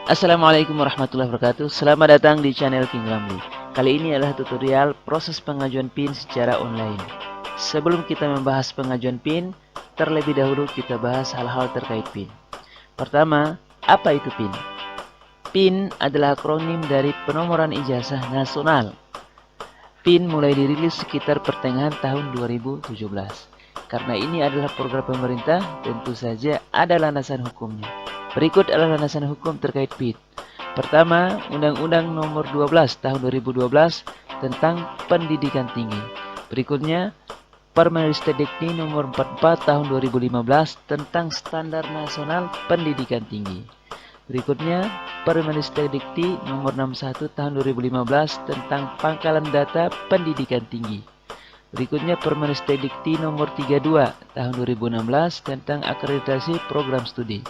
Assalamualaikum warahmatullahi wabarakatuh. Selamat datang di channel King Ramli. Kali ini adalah tutorial proses pengajuan PIN secara online. Sebelum kita membahas pengajuan PIN, terlebih dahulu kita bahas hal-hal terkait PIN. Pertama, apa itu PIN? PIN adalah akronim dari penomoran ijazah nasional. PIN mulai dirilis sekitar pertengahan tahun 2017. Karena ini adalah program pemerintah, tentu saja ada landasan hukumnya. Berikut adalah landasan hukum terkait PIN. Pertama, Undang-Undang Nomor 12 Tahun 2012 tentang Pendidikan Tinggi. Berikutnya, Permendikbud Nomor 44 Tahun 2015 tentang Standar Nasional Pendidikan Tinggi. Berikutnya, Permendikbud Nomor 61 Tahun 2015 tentang Pangkalan Data Pendidikan Tinggi. Berikutnya, Permendikbud Nomor 32 Tahun 2016 tentang Akreditasi Program Studi.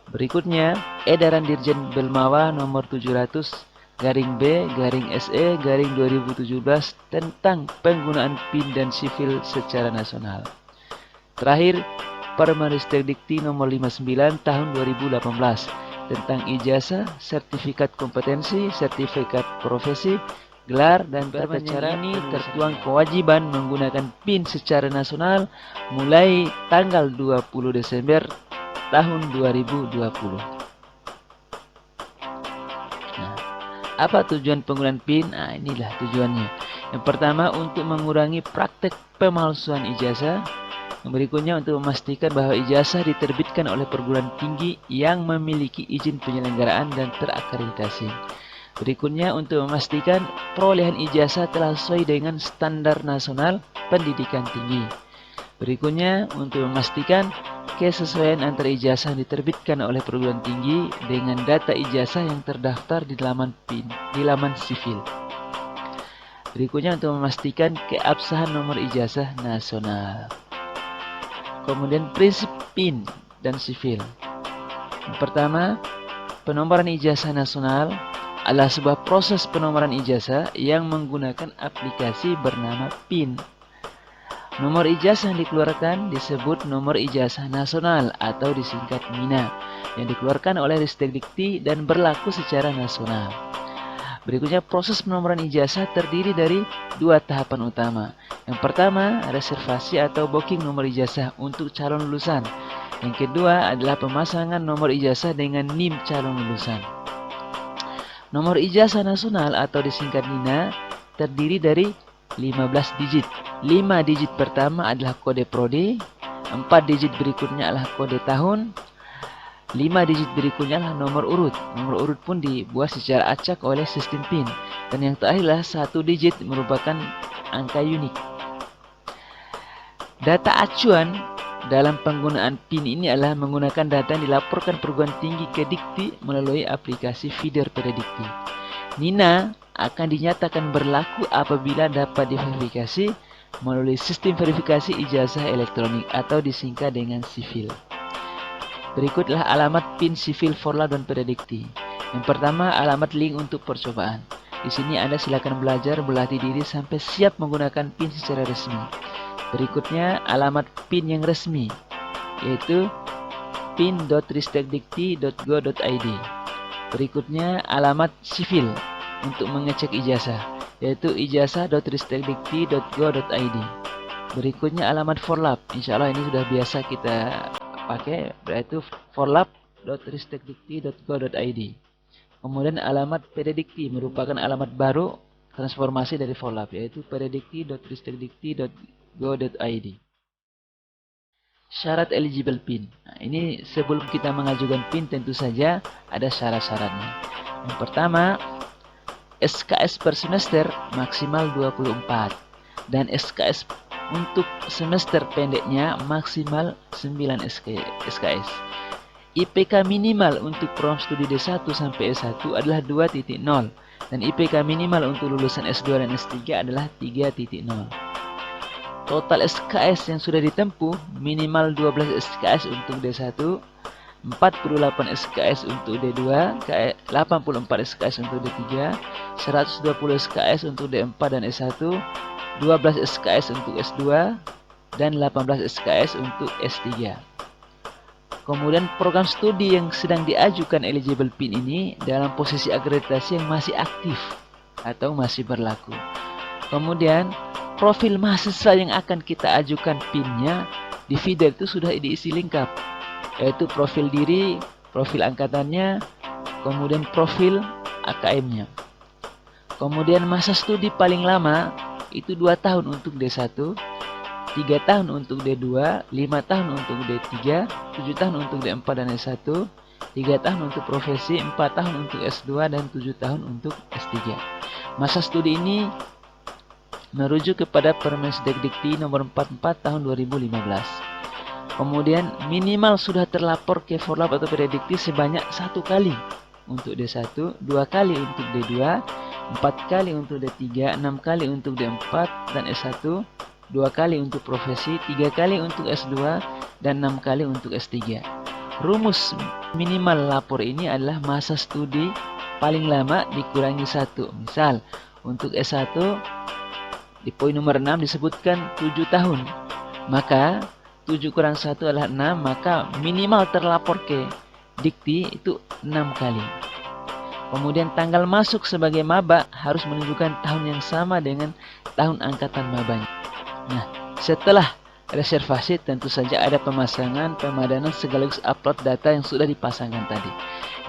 Berikutnya, Edaran Dirjen Belmawa Nomor 700-B-SE-2017 tentang penggunaan PIN dan sivil secara nasional. Terakhir, Permendikbud Nomor 59 Tahun 2018 tentang ijazah, sertifikat kompetensi, sertifikat profesi, gelar, dan tata cara. Ini tertuang kewajiban menggunakan PIN secara nasional mulai tanggal 20 Desember tahun 2020. Nah, apa tujuan penggunaan PIN? Nah, inilah tujuannya. Yang pertama, untuk mengurangi praktek pemalsuan ijazah. Yang berikutnya, untuk memastikan bahwa ijazah diterbitkan oleh perguruan tinggi yang memiliki izin penyelenggaraan dan terakreditasi. Berikutnya, untuk memastikan perolehan ijazah telah sesuai dengan standar nasional pendidikan tinggi. Berikutnya, untuk memastikan kesesuaian antara ijazah yang diterbitkan oleh perguruan tinggi dengan data ijazah yang terdaftar di laman PIN, di laman sivil. Berikutnya, untuk memastikan keabsahan nomor ijazah nasional. Kemudian, prinsip PIN dan sivil. Yang pertama, penomoran ijazah nasional adalah sebuah proses penomoran ijazah yang menggunakan aplikasi bernama PIN. Nomor ijazah yang dikeluarkan disebut nomor ijazah nasional atau disingkat NINA yang dikeluarkan oleh Ristekdikti dan berlaku secara nasional. Berikutnya, proses penomoran ijazah terdiri dari dua tahapan utama. Yang pertama, reservasi atau booking nomor ijazah untuk calon lulusan. Yang kedua adalah pemasangan nomor ijazah dengan NIM calon lulusan. Nomor ijazah nasional atau disingkat NINA terdiri dari 15 digit. 5 digit pertama adalah kode prodi, 4 digit berikutnya adalah kode tahun, 5 digit berikutnya adalah nomor urut. Nomor urut pun dibuat secara acak oleh sistem PIN. Dan yang terakhir adalah 1 digit merupakan angka unik. Data acuan dalam penggunaan PIN ini adalah menggunakan data yang dilaporkan perguruan tinggi ke Dikti melalui aplikasi feeder pada Dikti. NINA akan dinyatakan berlaku apabila dapat diverifikasi melalui sistem verifikasi ijazah elektronik atau disingkat dengan sivil. Berikutlah alamat PIN sivil Forlab dan Pedadikti. Yang pertama, alamat link untuk percobaan. Di sini Anda silakan belajar berlatih diri sampai siap menggunakan PIN secara resmi. Berikutnya, alamat PIN yang resmi, yaitu pin.ristekdikti.go.id. Berikutnya, alamat sivil untuk mengecek ijazah, yaitu ijazah.ristekdikti.go.id. Berikutnya, alamat Forlab. Insya Allah ini sudah biasa kita pakai, yaitu forlab.ristekdikti.go.id. Kemudian alamat Pedadikti merupakan alamat baru transformasi dari Forlab, yaitu pedadikti.ristekdikti.go.id. Syarat eligible PIN. Nah, ini sebelum kita mengajukan PIN tentu saja ada syarat-syaratnya. Yang pertama, SKS per semester maksimal 24 dan SKS untuk semester pendeknya maksimal 9 SKS. IPK minimal untuk program studi D1 sampai S1 adalah 2.0 dan IPK minimal untuk lulusan S2 dan S3 adalah 3.0. Total SKS yang sudah ditempuh minimal 12 SKS untuk D1, 48 SKS untuk D2, 84 SKS untuk D3, 120 SKS untuk D4 dan S1, 12 SKS untuk S2, dan 18 SKS untuk S3. Kemudian program studi yang sedang diajukan eligible PIN ini dalam posisi akreditasi yang masih aktif atau masih berlaku. Kemudian profil mahasiswa yang akan kita ajukan PIN-nya di feeder itu sudah diisi lengkap, yaitu profil diri, profil angkatannya, kemudian profil AKM-nya. Kemudian masa studi paling lama itu 2 tahun untuk D1, 3 tahun untuk D2, 5 tahun untuk D3, 7 tahun untuk D4 dan S1, 3 tahun untuk profesi, 4 tahun untuk S2, dan 7 tahun untuk S3. Masa studi ini merujuk kepada Permesdikti nomor 44 tahun 2015. Kemudian minimal sudah terlapor ke Forlap atau Predikti sebanyak 1 kali untuk D1, 2 kali untuk D2, 4 kali untuk D3, 6 kali untuk D4 dan S1, 2 kali untuk profesi, 3 kali untuk S2, dan 6 kali untuk S3. Rumus minimal lapor ini adalah masa studi paling lama dikurangi 1. Misal, untuk S1 di poin nomor 6 disebutkan 7 tahun. Maka 7 kurang 1 adalah 6, maka minimal terlapor ke Dikti itu 6 kali. Kemudian tanggal masuk sebagai maba harus menunjukkan tahun yang sama dengan tahun angkatan mabanya. Nah, setelah reservasi tentu saja ada pemasangan, pemadanan sekaligus upload data yang sudah dipasangkan tadi.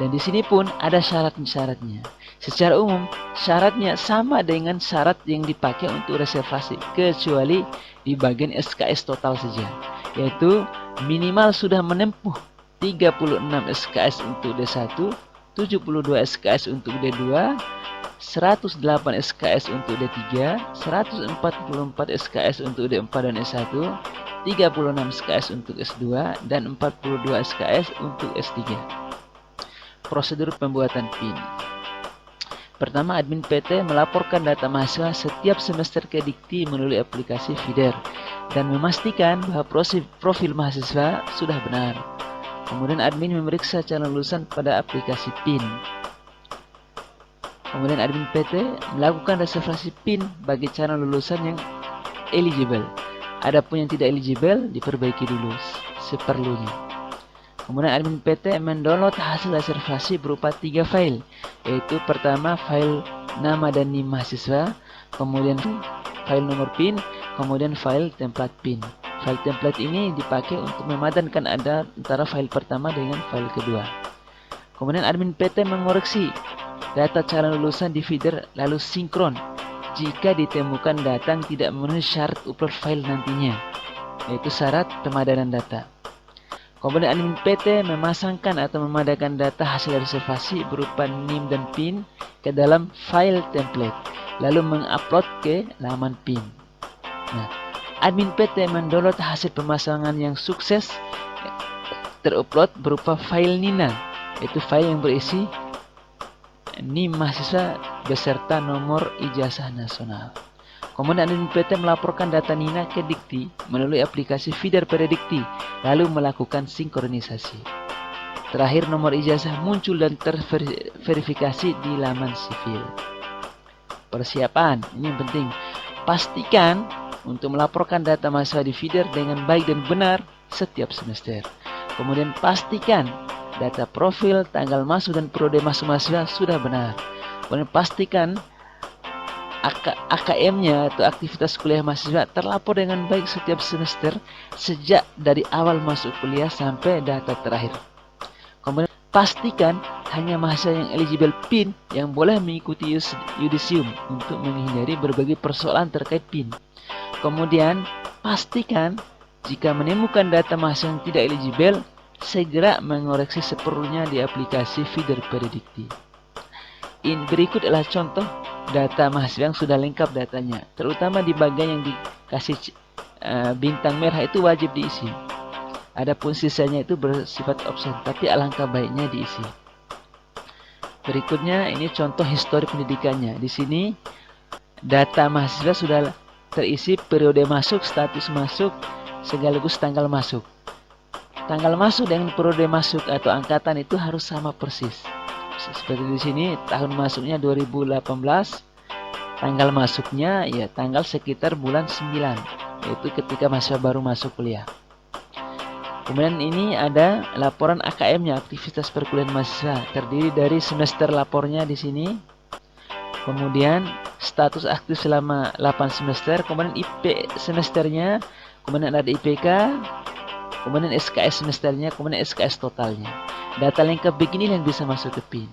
Dan di sini pun ada syarat-syaratnya. Secara umum, syaratnya sama dengan syarat yang dipakai untuk reservasi, kecuali di bagian SKS total saja, yaitu minimal sudah menempuh 36 SKS untuk D1, 72 SKS untuk D2, 108 SKS untuk D3, 144 SKS untuk D4 dan S1, 36 SKS untuk S2, dan 42 SKS untuk S3. Prosedur pembuatan PIN. Pertama, admin PT melaporkan data mahasiswa setiap semester ke Dikti melalui aplikasi feeder dan memastikan bahwa profil mahasiswa sudah benar. Kemudian admin memeriksa calon lulusan pada aplikasi PIN. Kemudian admin PT melakukan reservasi PIN bagi calon lulusan yang eligible. Adapun yang tidak eligible diperbaiki dulu seperlunya. Kemudian admin PT mendownload hasil reservasi berupa 3 file, yaitu pertama file nama dan NIM mahasiswa, kemudian file nomor PIN, kemudian file template PIN. File template ini dipakai untuk memadankan antara file pertama dengan file kedua. Kemudian admin PT mengoreksi data calon lulusan di feeder lalu sinkron jika ditemukan data yang tidak memenuhi syarat upload file nantinya, yaitu syarat pemadanan data. Kemudian admin PT memasangkan atau memadakan data hasil reservasi berupa NIM dan PIN ke dalam file template, lalu mengupload ke laman PIN. Nah, admin PT mendownload hasil pemasangan yang sukses terupload berupa file NINA, yaitu file yang berisi NIM mahasiswa beserta nomor ijazah nasional. Kemudian admin PT melaporkan data NINA ke Dikti melalui aplikasi feeder Predikti, lalu melakukan sinkronisasi. Terakhir, nomor ijazah muncul dan terverifikasi di laman sivil. Persiapan, ini yang penting. Pastikan untuk melaporkan data mahasiswa di feeder dengan baik dan benar setiap semester. Kemudian pastikan data profil, tanggal masuk, dan periode masuk mahasiswa sudah benar. Kemudian pastikan AKM-nya atau aktivitas kuliah mahasiswa terlapor dengan baik setiap semester sejak dari awal masuk kuliah sampai data terakhir. Kemudian pastikan hanya mahasiswa yang eligible PIN yang boleh mengikuti yudisium untuk menghindari berbagai persoalan terkait PIN. Kemudian pastikan jika menemukan data mahasiswa yang tidak eligible, segera mengoreksi seperlunya di aplikasi feeder Predikti. Berikut adalah contoh data mahasiswa yang sudah lengkap datanya, terutama di bagian yang dikasih bintang merah itu wajib diisi. Adapun sisanya itu bersifat opsi, tapi alangkah baiknya diisi. Berikutnya ini contoh histori pendidikannya. Di sini data mahasiswa sudah terisi periode masuk, status masuk, sekaligus tanggal masuk. Tanggal masuk dengan periode masuk atau angkatan itu harus sama persis. Seperti di sini tahun masuknya 2018, tanggal masuknya ya tanggal sekitar bulan 9, yaitu ketika mahasiswa baru masuk kuliah. Kemudian ini ada laporan AKM-nya, aktivitas perkuliahan mahasiswa, terdiri dari semester lapornya di sini. Kemudian status aktif selama 8 semester, kemudian IP semesternya, kemudian ada IPK, kemudian SKS semesternya, kemudian SKS totalnya. Data lengkap begini yang bisa masuk ke PIN.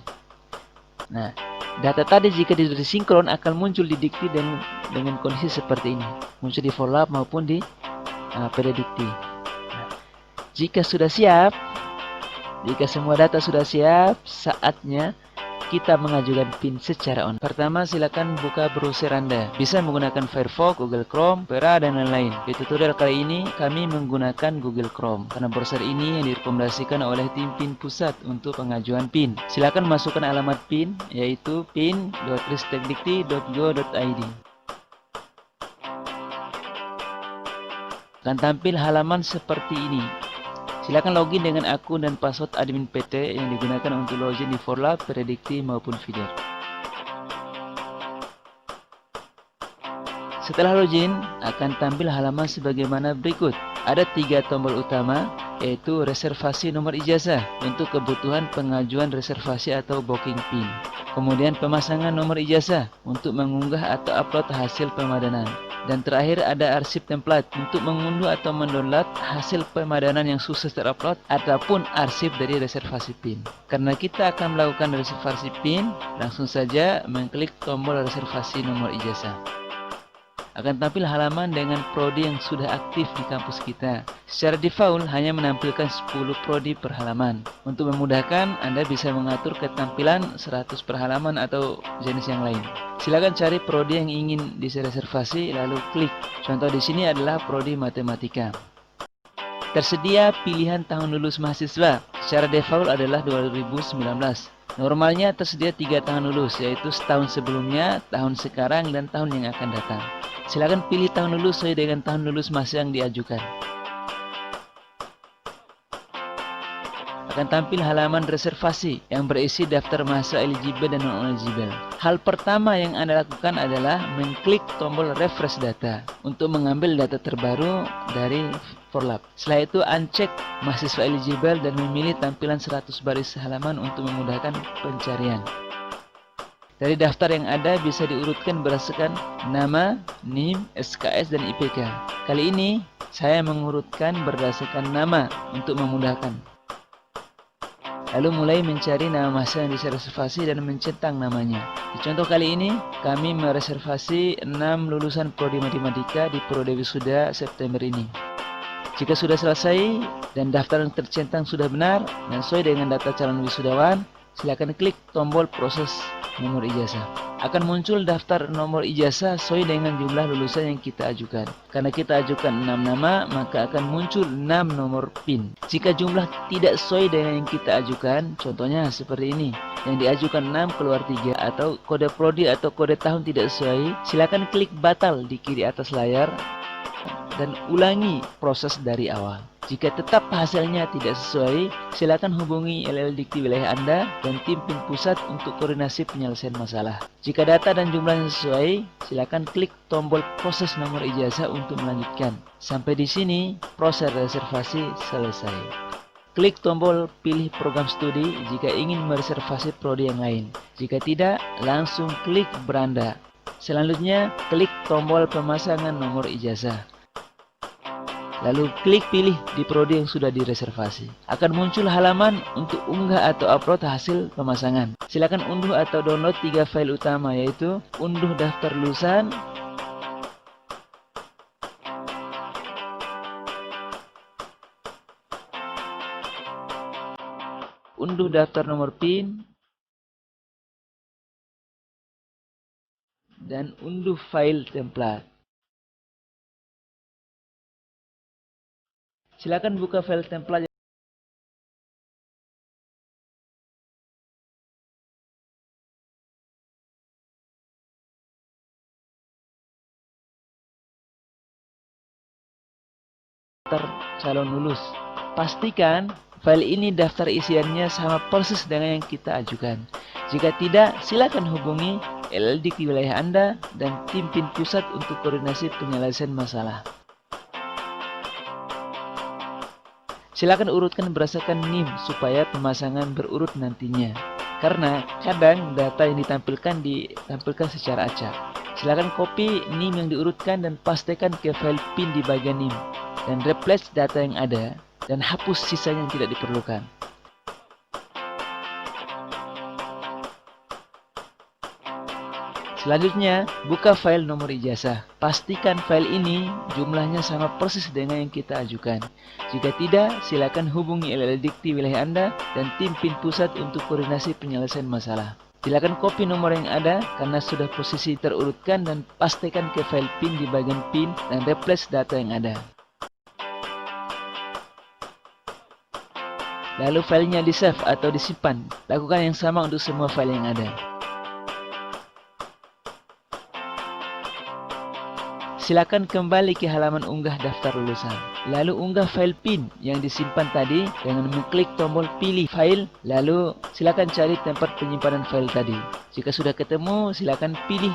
Nah, data tadi jika disinkron akan muncul di Dikti dengan kondisi seperti ini, muncul di Forlab maupun di PD Dikti. Nah, jika sudah siap, jika semua data sudah siap, saatnya kita mengajukan PIN secara online. Pertama, silakan buka browser Anda. Bisa menggunakan Firefox, Google Chrome, Opera, dan lain-lain. Di tutorial kali ini, kami menggunakan Google Chrome, karena browser ini yang direkomendasikan oleh tim PIN pusat untuk pengajuan PIN. Silakan masukkan alamat PIN, yaitu pin.ristekdikti.go.id. Akan tampil halaman seperti ini. Silakan login dengan akun dan password admin PT yang digunakan untuk login di Forlab, Predikti maupun Feeder. Setelah login, akan tampil halaman sebagaimana berikut. Ada 3 tombol utama, yaitu reservasi nomor ijazah untuk kebutuhan pengajuan reservasi atau booking PIN. Kemudian pemasangan nomor ijazah untuk mengunggah atau upload hasil pemadanan. Dan terakhir ada arsip template untuk mengunduh atau mendownload hasil pemadanan yang sukses terupload ataupun arsip dari reservasi PIN. Karena kita akan melakukan reservasi PIN, langsung saja mengklik tombol reservasi nomor ijazah. Akan tampil halaman dengan prodi yang sudah aktif di kampus kita. Secara default hanya menampilkan 10 prodi per halaman. Untuk memudahkan, Anda bisa mengatur ketampilan 100 per halaman atau jenis yang lain. Silakan cari prodi yang ingin direservasi lalu klik. Contoh di sini adalah prodi matematika. Tersedia pilihan tahun lulus mahasiswa. Secara default adalah 2019. Normalnya tersedia 3 tahun lulus, yaitu setahun sebelumnya, tahun sekarang, dan tahun yang akan datang. Silakan pilih tahun lulus sesuai dengan tahun lulus mahasiswa yang diajukan. Akan tampil halaman reservasi yang berisi daftar mahasiswa eligible dan non-eligible. Hal pertama yang Anda lakukan adalah mengklik tombol refresh data untuk mengambil data terbaru dari Forlab. Setelah itu uncek mahasiswa eligible dan memilih tampilan 100 baris halaman untuk memudahkan pencarian. Dari daftar yang ada bisa diurutkan berdasarkan nama, NIM, SKS, dan IPK. Kali ini saya mengurutkan berdasarkan nama untuk memudahkan. Lalu mulai mencari nama mahasiswa yang direservasi dan mencentang namanya. Di contoh kali ini, kami mereservasi 6 lulusan prodi matematika di Prodi Wisuda September ini. Jika sudah selesai dan daftar yang tercentang sudah benar dan sesuai dengan data calon wisudawan, silakan klik tombol proses nomor ijazah. Akan muncul daftar nomor ijazah sesuai dengan jumlah lulusan yang kita ajukan. Karena kita ajukan 6 nama, maka akan muncul 6 nomor PIN. Jika jumlah tidak sesuai dengan yang kita ajukan, contohnya seperti ini, yang diajukan 6 keluar 3 atau kode prodi atau kode tahun tidak sesuai, silakan klik batal di kiri atas layar dan ulangi proses dari awal. Jika tetap hasilnya tidak sesuai, silakan hubungi LL Dikti wilayah Anda dan tim PIN pusat untuk koordinasi penyelesaian masalah. Jika data dan jumlahnya sesuai, silakan klik tombol proses nomor ijazah untuk melanjutkan. Sampai di sini, proses reservasi selesai. Klik tombol pilih program studi jika ingin mereservasi prodi yang lain. Jika tidak, langsung klik beranda. Selanjutnya, klik tombol pemasangan nomor ijazah. Lalu klik pilih di prodi yang sudah direservasi. Akan muncul halaman untuk unggah atau upload hasil pemasangan. Silakan unduh atau download 3 file utama, yaitu unduh daftar lulusan, unduh daftar nomor PIN, dan unduh file template. Silakan buka file template daftar calon lulus. Pastikan file ini daftar isiannya sama persis dengan yang kita ajukan. Jika tidak, silakan hubungi LL Dikti wilayah Anda dan tim PIN pusat untuk koordinasi penyelesaian masalah. Silakan urutkan berdasarkan NIM supaya pemasangan berurut nantinya. Karena kadang data yang ditampilkan secara acak. Silakan copy NIM yang diurutkan dan pastikan ke file PIN di bagian NIM. Dan replace data yang ada dan hapus sisanya yang tidak diperlukan. Selanjutnya, buka file nomor ijazah. Pastikan file ini jumlahnya sama persis dengan yang kita ajukan. Jika tidak, silakan hubungi LLDikti wilayah Anda dan tim PIN pusat untuk koordinasi penyelesaian masalah. Silakan copy nomor yang ada karena sudah posisi terurutkan dan pastikan ke file PIN di bagian PIN dan replace data yang ada. Lalu filenya di-save atau disimpan. Lakukan yang sama untuk semua file yang ada. Silakan kembali ke halaman unggah daftar lulusan. Lalu unggah file PIN yang disimpan tadi dengan mengklik tombol pilih file. Lalu silakan cari tempat penyimpanan file tadi. Jika sudah ketemu, silakan pilih.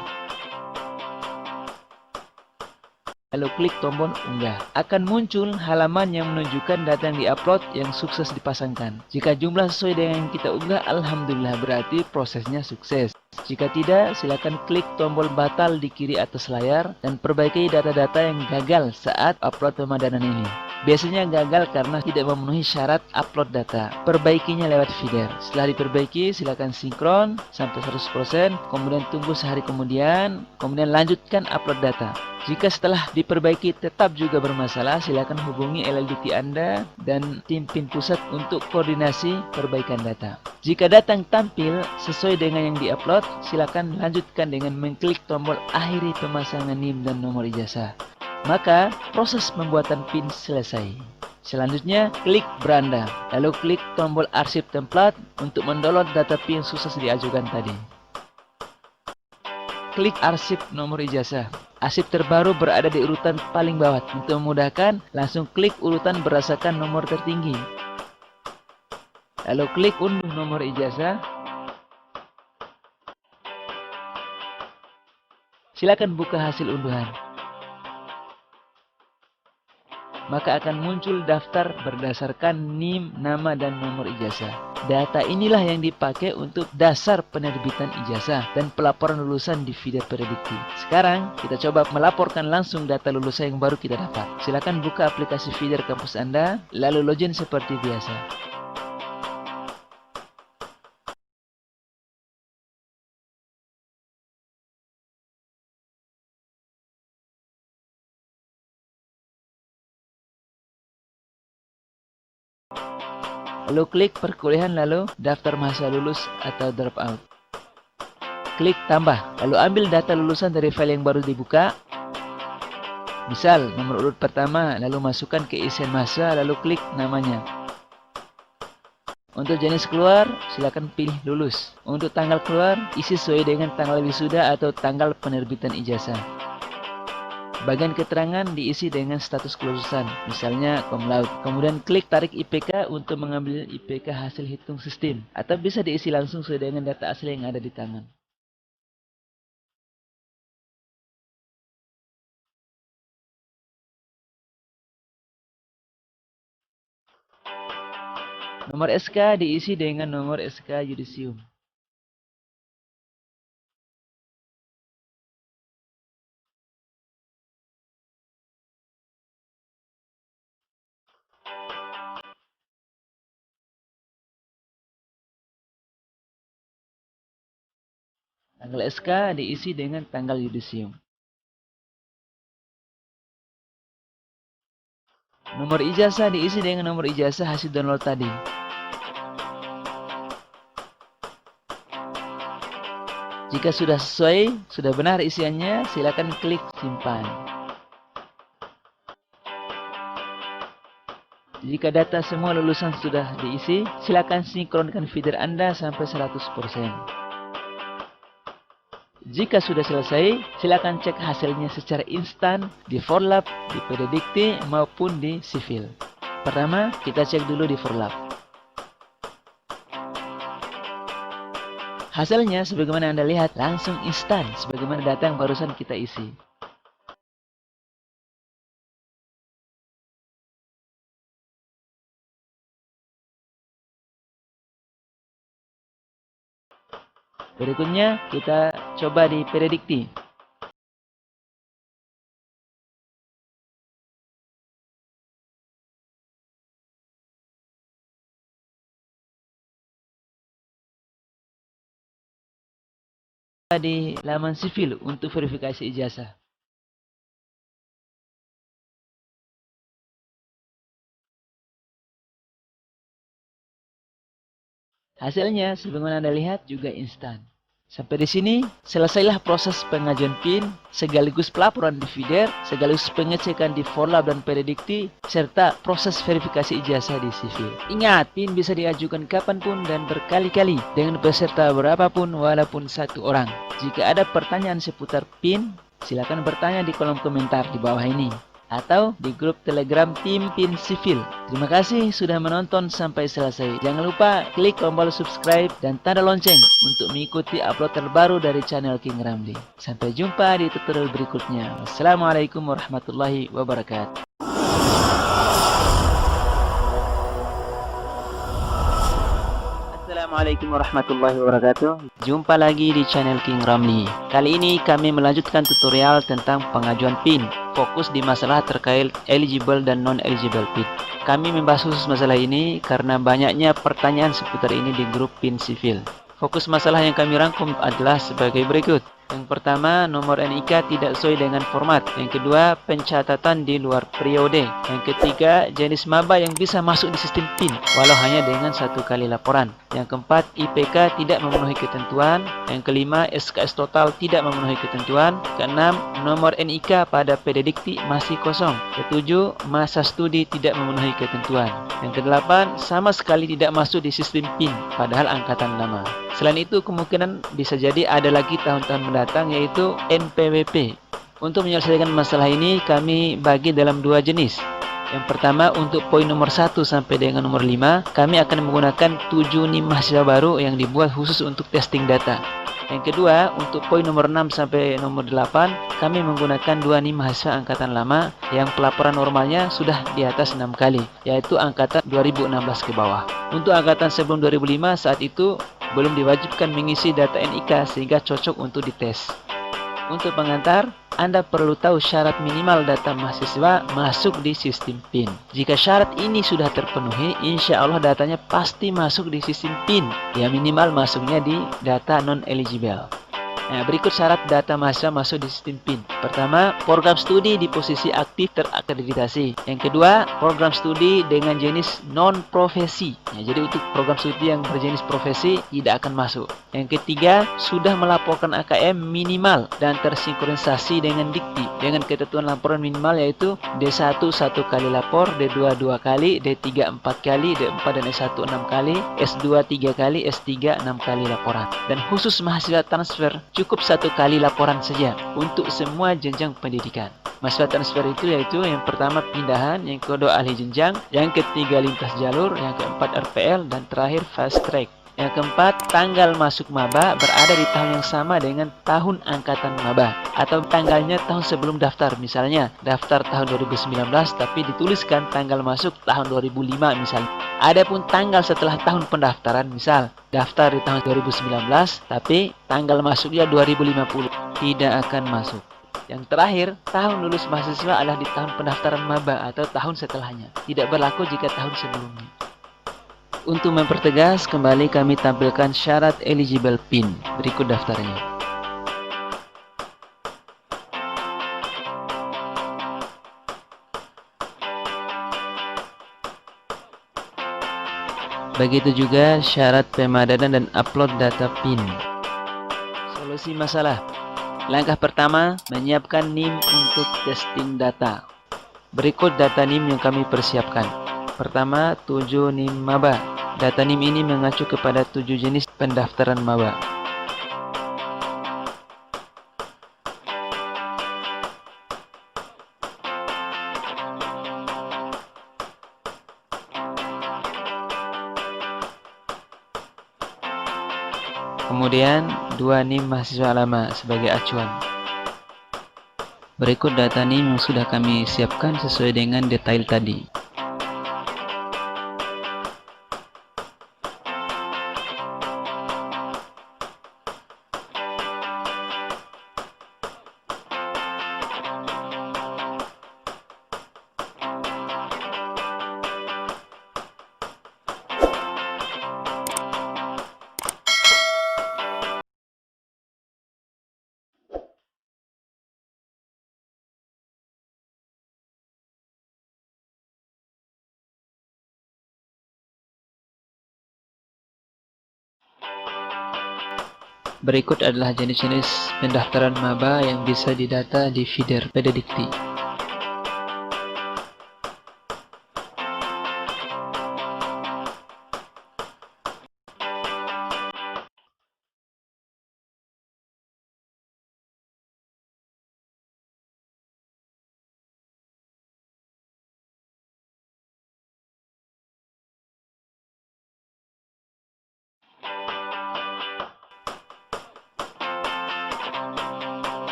Lalu klik tombol unggah. Akan muncul halaman yang menunjukkan data yang diupload yang sukses dipasangkan. Jika jumlah sesuai dengan yang kita unggah, alhamdulillah berarti prosesnya sukses. Jika tidak, silakan klik tombol batal di kiri atas layar dan perbaiki data-data yang gagal saat upload pemadanan ini. Biasanya gagal karena tidak memenuhi syarat upload data. Perbaikinya lewat feeder. Setelah diperbaiki, silakan sinkron sampai 100%, kemudian tunggu sehari kemudian lanjutkan upload data. Jika setelah diperbaiki tetap juga bermasalah, silakan hubungi LLDikti Anda dan tim PIN pusat untuk koordinasi perbaikan data. Jika data yang tampil sesuai dengan yang diupload, silakan lanjutkan dengan mengklik tombol akhiri pemasangan NIM dan nomor ijazah. Maka proses pembuatan PIN selesai. Selanjutnya, klik beranda, lalu klik tombol arsip template untuk mendownload data PIN sukses diajukan tadi. Klik arsip nomor ijazah. Arsip terbaru berada di urutan paling bawah. Untuk memudahkan, langsung klik urutan berdasarkan nomor tertinggi. Lalu klik unduh nomor ijazah. Silakan buka hasil unduhan. Maka akan muncul daftar berdasarkan NIM, nama, dan nomor ijazah. Data inilah yang dipakai untuk dasar penerbitan ijazah dan pelaporan lulusan di feeder Peredikti. Sekarang kita coba melaporkan langsung data lulusan yang baru kita dapat. Silakan buka aplikasi feeder kampus Anda, lalu login seperti biasa. Lalu klik perkuliahan, lalu daftar mahasiswa lulus atau dropout. Klik tambah, lalu ambil data lulusan dari file yang baru dibuka. Misal nomor urut pertama, lalu masukkan ke isian mahasiswa, lalu klik namanya. Untuk jenis keluar, silakan pilih lulus. Untuk tanggal keluar, isi sesuai dengan tanggal wisuda atau tanggal penerbitan ijazah. Bagian keterangan diisi dengan status kelulusan, misalnya cum laude. Kemudian klik tarik IPK untuk mengambil IPK hasil hitung sistem, atau bisa diisi langsung sesuai dengan data asli yang ada di tangan. Nomor SK diisi dengan nomor SK yudisium. Tanggal SK diisi dengan tanggal yudisium. Nomor ijazah diisi dengan nomor ijazah hasil download tadi. Jika sudah sesuai, sudah benar isiannya, silakan klik simpan. Jika data semua lulusan sudah diisi, silakan sinkronkan feeder Anda sampai 100%. Jika sudah selesai, silakan cek hasilnya secara instan di Forlab, di Peredikti, maupun di Sivil. Pertama, kita cek dulu di Forlab. Hasilnya, sebagaimana Anda lihat, langsung instan, sebagaimana data yang barusan kita isi. Berikutnya kita coba di predikti. Di laman sivil untuk verifikasi ijazah. Hasilnya sebagaimana Anda lihat juga instan. Sampai di sini selesailah proses pengajuan PIN sekaligus pelaporan di FIDER sekaligus pengecekan di Forlab dan Predikti serta proses verifikasi ijazah di sivil. Ingat, PIN bisa diajukan kapanpun dan berkali-kali dengan peserta berapapun walaupun satu orang. Jika ada pertanyaan seputar PIN, silakan bertanya di kolom komentar di bawah ini atau di grup Telegram tim PIN Sivil. Terima kasih sudah menonton sampai selesai. Jangan lupa klik tombol subscribe dan tanda lonceng untuk mengikuti upload terbaru dari channel King Ramli. Sampai jumpa di tutorial berikutnya. Wassalamualaikum warahmatullahi wabarakatuh. Assalamualaikum warahmatullahi wabarakatuh. Jumpa lagi di channel King Ramli. Kali ini kami melanjutkan tutorial tentang pengajuan PIN, fokus di masalah terkait eligible dan non-eligible PIN. Kami membahas khusus masalah ini karena banyaknya pertanyaan seputar ini di grup PIN Sivil. Fokus masalah yang kami rangkum adalah sebagai berikut. Yang pertama, nomor NIK tidak sesuai dengan format. Yang kedua, pencatatan di luar periode. Yang ketiga, jenis maba yang bisa masuk di sistem PIN walau hanya dengan 1 kali laporan. Yang keempat, IPK tidak memenuhi ketentuan. Yang kelima, SKS total tidak memenuhi ketentuan. Keenam, nomor NIK pada Predikti masih kosong. Ketujuh, masa studi tidak memenuhi ketentuan. Yang kedelapan, sama sekali tidak masuk di sistem PIN padahal angkatan lama. Selain itu, kemungkinan bisa jadi ada lagi tahun-tahun mendatang yaitu NPWP. Untuk menyelesaikan masalah ini, kami bagi dalam 2 jenis. Yang pertama, untuk poin nomor 1 sampai dengan nomor 5, kami akan menggunakan 7 NIM mahasiswa baru yang dibuat khusus untuk testing data. Yang kedua, untuk poin nomor 6 sampai nomor 8, kami menggunakan 2 NIM mahasiswa angkatan lama yang pelaporan normalnya sudah di atas 6 kali, yaitu angkatan 2016 ke bawah. Untuk angkatan sebelum 2005, saat itu belum diwajibkan mengisi data NIK sehingga cocok untuk dites. Untuk pengantar, Anda perlu tahu syarat minimal data mahasiswa masuk di sistem PIN. Jika syarat ini sudah terpenuhi, insya Allah datanya pasti masuk di sistem PIN. Ya minimal masuknya di data non-eligible. Nah, berikut syarat data mahasiswa masuk di sistem PIN. Pertama, program studi di posisi aktif terakreditasi. Yang kedua, program studi dengan jenis non-profesi. Ya, jadi untuk program studi yang berjenis profesi tidak akan masuk. Yang ketiga, sudah melaporkan AKM minimal dan tersinkronisasi dengan Dikti dengan ketentuan laporan minimal yaitu D1 1 kali lapor, D2 2 kali, D3 4 kali, D4 dan S1 6 kali, S2 3 kali, S3 6 kali laporan. Dan khusus mahasiswa transfer cukup 1 kali laporan saja untuk semua jenjang pendidikan. Mahasiswa transfer itu yaitu yang pertama pindahan, yang kedua alih jenjang, yang ketiga lintas jalur, yang keempat RPL, dan terakhir fast track. Yang keempat, tanggal masuk maba berada di tahun yang sama dengan tahun angkatan maba atau tanggalnya tahun sebelum daftar. Misalnya, daftar tahun 2019 tapi dituliskan tanggal masuk tahun 2005 misalnya. Adapun tanggal setelah tahun pendaftaran, misal daftar di tahun 2019 tapi tanggal masuknya 2050, tidak akan masuk. Yang terakhir, tahun lulus mahasiswa adalah di tahun pendaftaran maba atau tahun setelahnya. Tidak berlaku jika tahun sebelumnya. Untuk mempertegas, kembali kami tampilkan syarat eligible PIN. Berikut daftarnya. Begitu juga syarat pemadanan dan upload data PIN. Solusi masalah. Langkah pertama, menyiapkan NIM untuk testing data. Berikut data NIM yang kami persiapkan. Pertama, 7 NIM maba. Data NIM ini mengacu kepada 7 jenis pendaftaran maba. Kemudian 2 NIM mahasiswa lama sebagai acuan. Berikut data NIM yang sudah kami siapkan sesuai dengan detail tadi. Berikut adalah jenis-jenis pendaftaran maba yang bisa didata di feeder pada Dikti.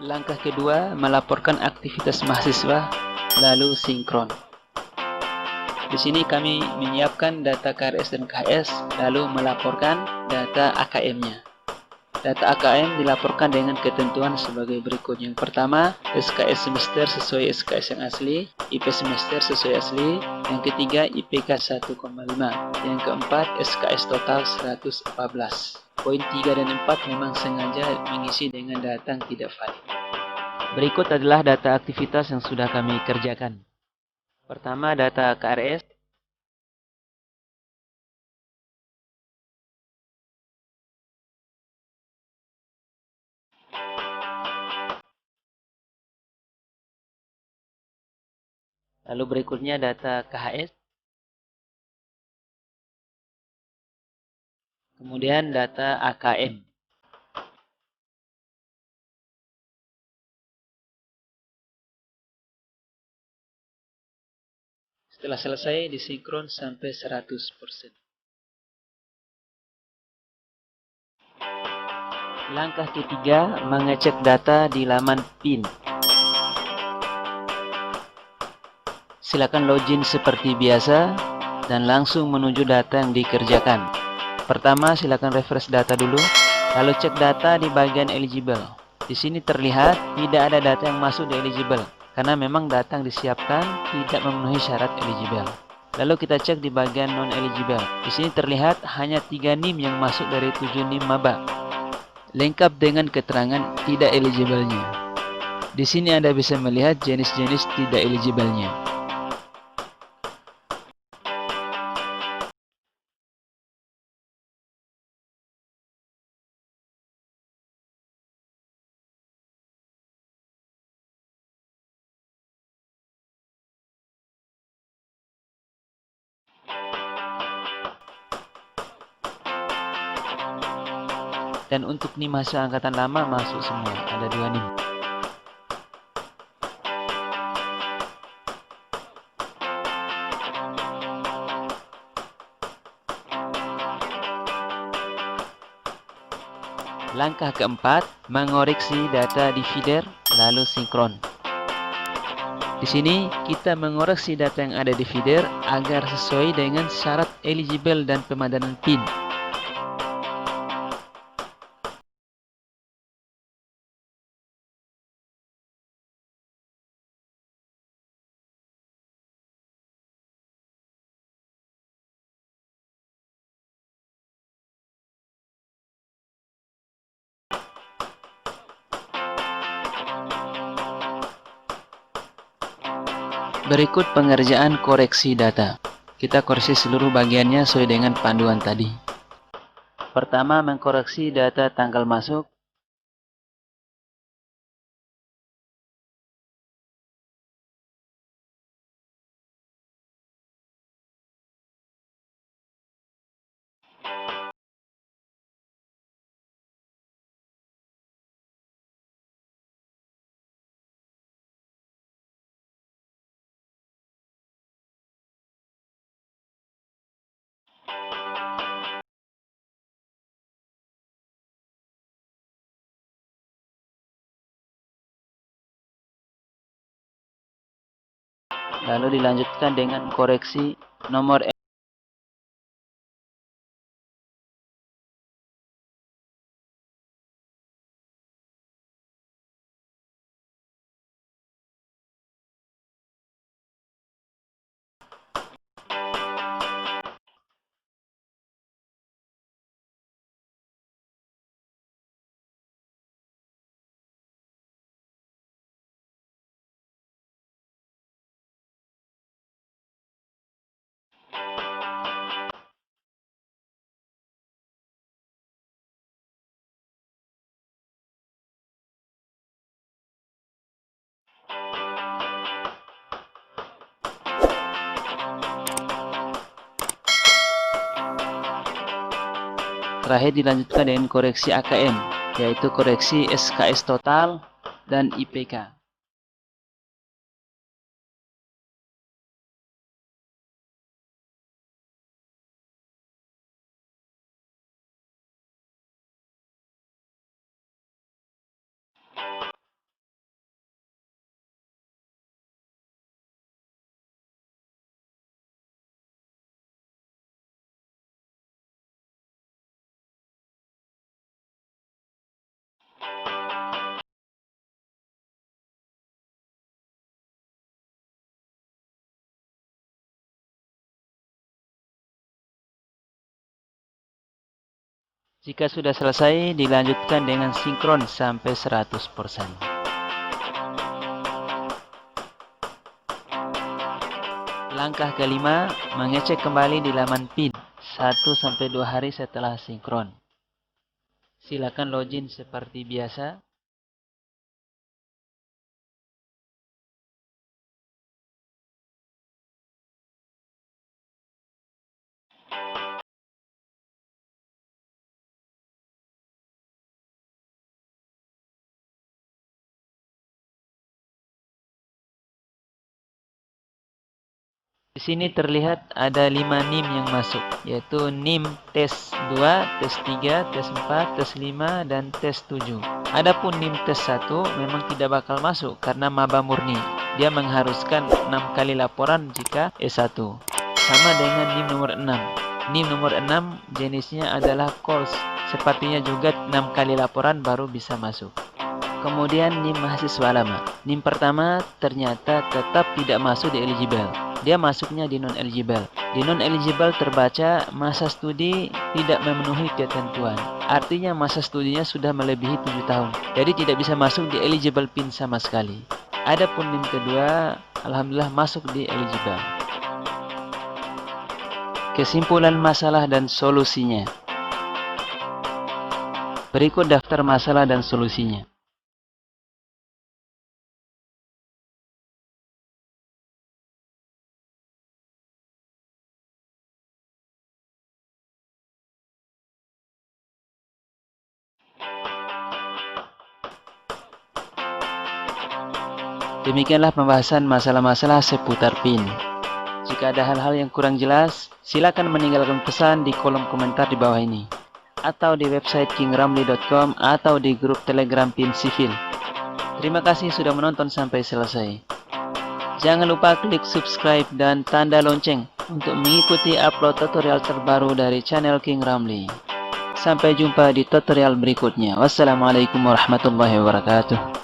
Langkah kedua, melaporkan aktivitas mahasiswa, lalu sinkron. Di sini kami menyiapkan data KRS dan KHS, lalu melaporkan data AKM-nya. Data AKM dilaporkan dengan ketentuan sebagai berikut. Yang pertama, SKS semester sesuai SKS yang asli, IP semester sesuai asli. Yang ketiga, IPK 1,5. Yang keempat, SKS total 114. Poin 3 dan 4 memang sengaja mengisi dengan data yang tidak valid. Berikut adalah data aktivitas yang sudah kami kerjakan. Pertama, data KRS. Lalu berikutnya data KHS. Kemudian data AKM. Setelah selesai, disinkron sampai 100%. Langkah ketiga, mengecek data di laman PIN. Silakan login seperti biasa dan langsung menuju data yang dikerjakan. Pertama, silakan refresh data dulu, lalu cek data di bagian eligible. Di sini terlihat tidak ada data yang masuk di eligible, karena memang data yang disiapkan tidak memenuhi syarat eligible. Lalu kita cek di bagian non-eligible. Di sini terlihat hanya 3 NIM yang masuk dari 7 NIM maba, lengkap dengan keterangan tidak eligible-nya. Di sini Anda bisa melihat jenis-jenis tidak eligible-nya. Dan untuk NIM hasil angkatan lama masuk semua, ada 2 NIM. Langkah keempat, mengoreksi data di feeder lalu sinkron. Di sini kita mengoreksi data yang ada di feeder agar sesuai dengan syarat eligible dan pemadanan PIN. Berikut pengerjaan koreksi data. Kita koreksi seluruh bagiannya sesuai dengan panduan tadi. Pertama, mengkoreksi data tanggal masuk. Lalu dilanjutkan dengan koreksi nomor Terakhir dilanjutkan dengan koreksi AKM, yaitu koreksi SKS total dan IPK. Jika sudah selesai, dilanjutkan dengan sinkron sampai 100%. Langkah kelima, mengecek kembali di laman PIN 1-2 hari setelah sinkron. Silakan login seperti biasa. Di sini terlihat ada 5 NIM yang masuk, yaitu NIM tes 2, tes 3, tes 4, tes 5, dan tes 7. Adapun NIM tes 1 memang tidak bakal masuk karena maba murni. Dia mengharuskan 6 kali laporan jika S1. Sama dengan NIM nomor 6. NIM nomor 6 jenisnya adalah course. Sepertinya juga 6 kali laporan baru bisa masuk. Kemudian NIM mahasiswa lama. NIM pertama ternyata tetap tidak masuk di eligible. Dia masuknya di non-eligible. Di non-eligible terbaca masa studi tidak memenuhi ketentuan. Artinya masa studinya sudah melebihi 7 tahun. Jadi tidak bisa masuk di eligible PIN sama sekali. Adapun NIM kedua, alhamdulillah masuk di eligible. Kesimpulan masalah dan solusinya. Berikut daftar masalah dan solusinya. Demikianlah pembahasan masalah-masalah seputar PIN. Jika ada hal-hal yang kurang jelas, silakan meninggalkan pesan di kolom komentar di bawah ini, atau di website kingramli.com atau di grup Telegram PIN Sivil. Terima kasih sudah menonton sampai selesai. Jangan lupa klik subscribe dan tanda lonceng untuk mengikuti upload tutorial terbaru dari channel King Ramli. Sampai jumpa di tutorial berikutnya. Wassalamualaikum warahmatullahi wabarakatuh.